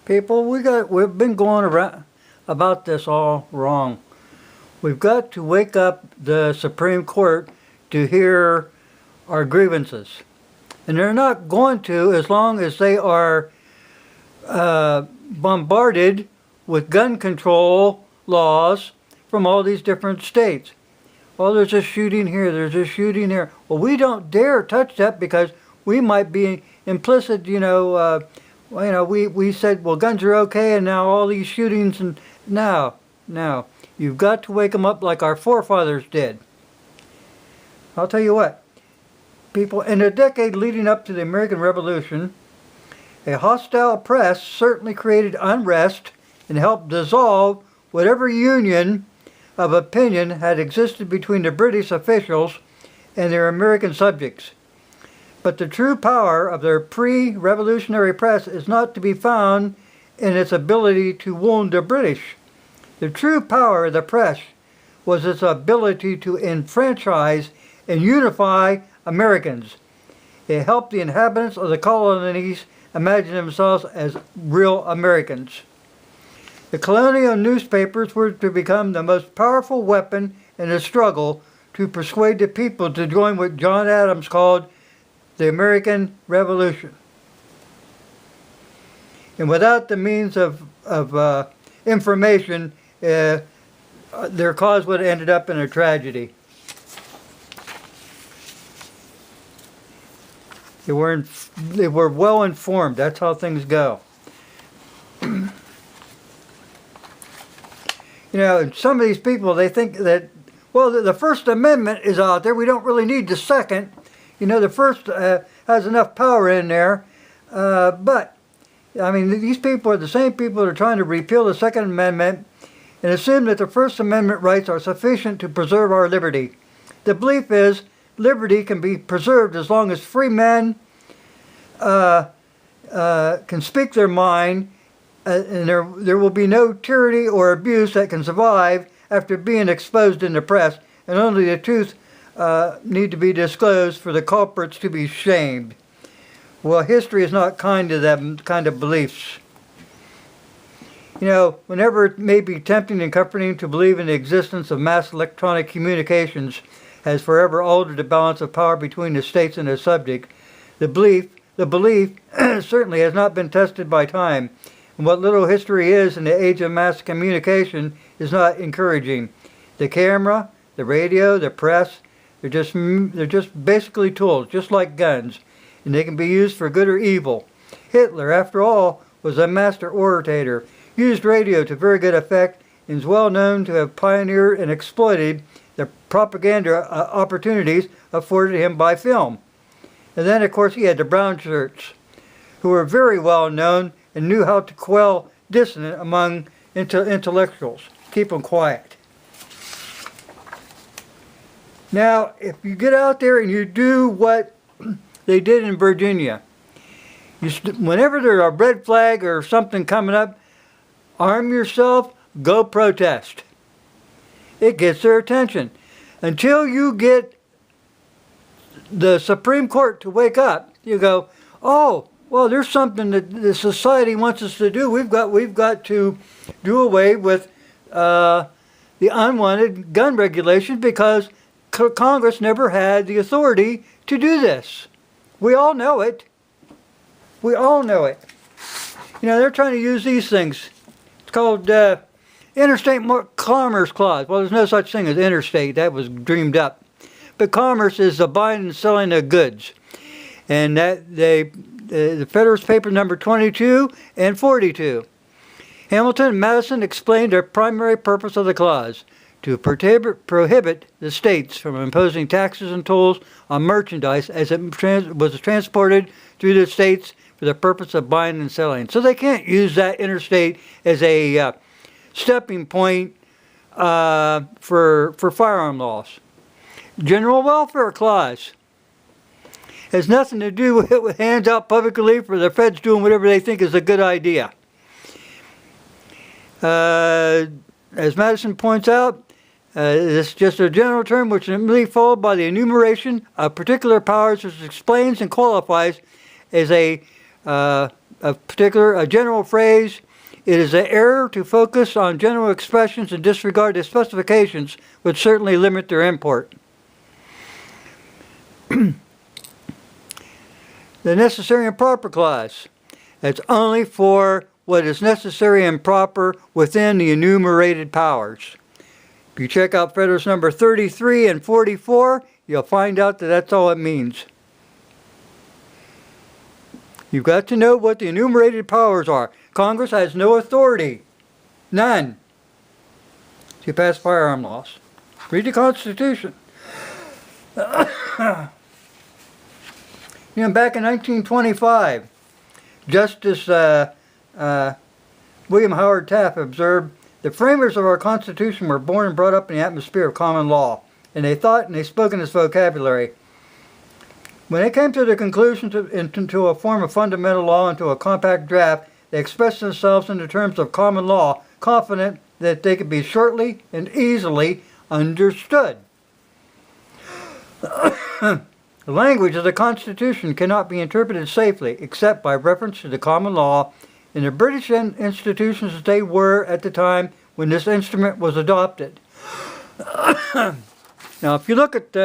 People, we've been going around about this all wrong. We've got to wake up the Supreme Court to hear our grievances. And they're not going to as long as they are bombarded with gun control laws from all these different states. Well, there's a shooting here, there's a shooting here. Well, we don't dare touch that because we might be implicit, we said, well, guns are okay, and now all these shootings, and now, you've got to wake them up like our forefathers did. I'll tell you what, people, in the decade leading up to the American Revolution, a hostile press certainly created unrest and helped dissolve whatever union of opinion had existed between the British officials and their American subjects. But the true power of their pre-revolutionary press is not to be found in its ability to wound the British. The true power of the press was its ability to enfranchise and unify Americans. It helped the inhabitants of the colonies imagine themselves as real Americans. The colonial newspapers were to become the most powerful weapon in the struggle to persuade the people to join what John Adams called the American Revolution. And without the means of information, their cause would have ended up in a tragedy. They were well informed. That's how things go. And some of these people, they think that, well, the First Amendment is out there. We don't really need the Second. The First has enough power in there. But, these people are the same people that are trying to repeal the Second Amendment and assume that the First Amendment rights are sufficient to preserve our liberty. The belief is liberty can be preserved as long as free men can speak their mind, and there will be no tyranny or abuse that can survive after being exposed in the press, and only the truth need to be disclosed for the culprits to be shamed. Well, history is not kind to them kind of beliefs. Whenever it may be tempting and comforting to believe in the existence of mass electronic communications has forever altered the balance of power between the states and their subject, the belief certainly has not been tested by time. And what little history is in the age of mass communication is not encouraging. The camera, the radio, the press, they're just basically tools, just like guns, and they can be used for good or evil. Hitler, after all, was a master orator, used radio to very good effect, and is well known to have pioneered and exploited the propaganda opportunities afforded him by film. And then, of course, he had the brown shirts, who were very well known and knew how to quell dissonance among intellectuals, keep them quiet. Now, if you get out there and you do what they did in Virginia, whenever there's a red flag or something coming up, arm yourself, go protest. It gets their attention. Until you get the Supreme Court to wake up, you go, oh, well, there's something that the society wants us to do. We've got to do away with the unwanted gun regulations because Congress never had the authority to do this. We all know it. We all know it. They're trying to use these things. It's called Interstate Commerce Clause. Well, there's no such thing as interstate. That was dreamed up. But commerce is the buying and selling of goods. And the Federalist Paper number 22 and 42. Hamilton and Madison explained their primary purpose of the clause: to prohibit the states from imposing taxes and tolls on merchandise as it was transported through the states for the purpose of buying and selling. So they can't use that interstate as a stepping point for firearm laws. General Welfare Clause has nothing to do with hands out public relief or the feds doing whatever they think is a good idea. As Madison points out, this is just a general term which is immediately followed by the enumeration of particular powers which explains and qualifies as a a general phrase. It is an error to focus on general expressions and disregard the specifications, which certainly limit their import. The necessary and proper clause. It's only for what is necessary and proper within the enumerated powers. If you check out Federalist number 33 and 44, you'll find out that that's all it means. You've got to know what the enumerated powers are. Congress has no authority. None. To pass firearm laws. Read the Constitution. Back in 1925, Justice William Howard Taft observed, the framers of our Constitution were born and brought up in the atmosphere of common law, and they thought and they spoke in this vocabulary. When they came to the conclusion into a form of fundamental law into a compact draft, they expressed themselves in the terms of common law, confident that they could be shortly and easily understood. The language of the Constitution cannot be interpreted safely except by reference to the common law in the British institutions as they were at the time when this instrument was adopted. Now, if you look at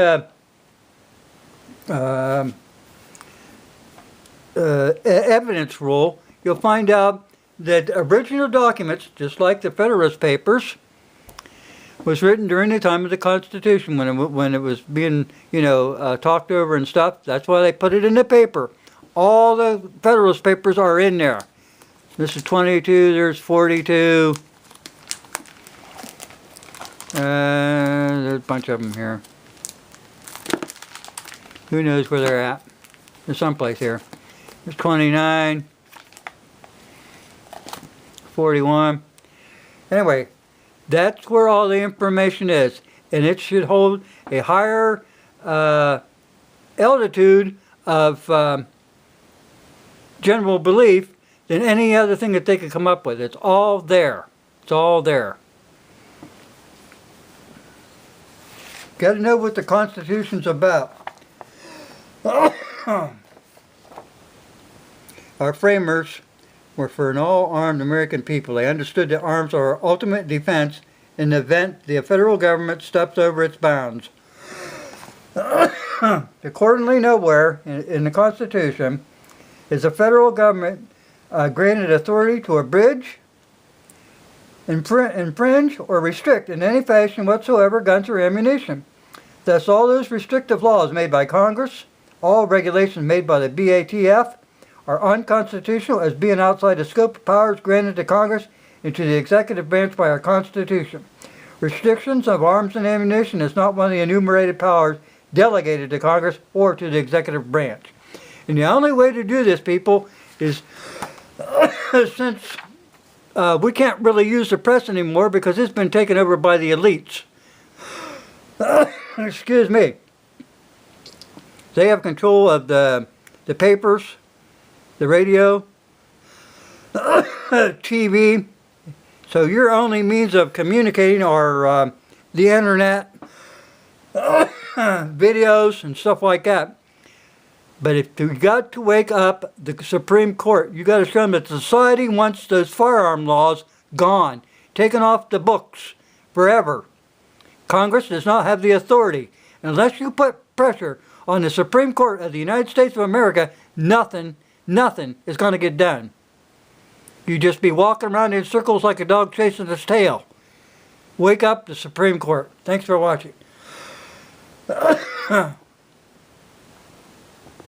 evidence rule, you'll find out that original documents, just like the Federalist Papers, was written during the time of the Constitution when it was being, talked over and stuff. That's why they put it in the paper. All the Federalist Papers are in there. This is 22, there's 42. There's a bunch of them here. Who knows where they're at? There's someplace here. There's 29. 41. Anyway, that's where all the information is. And it should hold a higher altitude of general belief than any other thing that they could come up with. It's all there. It's all there. Got to know what the Constitution's about. Our framers were for an all-armed American people. They understood that arms are our ultimate defense in the event the federal government steps over its bounds. Accordingly, nowhere in the Constitution is the federal government granted authority to abridge, infringe, or restrict in any fashion whatsoever guns or ammunition. Thus, all those restrictive laws made by Congress, all regulations made by the BATF, are unconstitutional as being outside the scope of powers granted to Congress and to the executive branch by our Constitution. Restrictions of arms and ammunition is not one of the enumerated powers delegated to Congress or to the executive branch. And the only way to do this, people, is since we can't really use the press anymore because it's been taken over by the elites. Excuse me. They have control of the papers, the radio, TV. So your only means of communicating are the internet, videos, and stuff like that. But if you got to wake up the Supreme Court, you got to show them that society wants those firearm laws gone, taken off the books forever. Congress does not have the authority. Unless you put pressure on the Supreme Court of the United States of America, nothing is going to get done. You just be walking around in circles like a dog chasing its tail. Wake up the Supreme Court. Thanks for watching.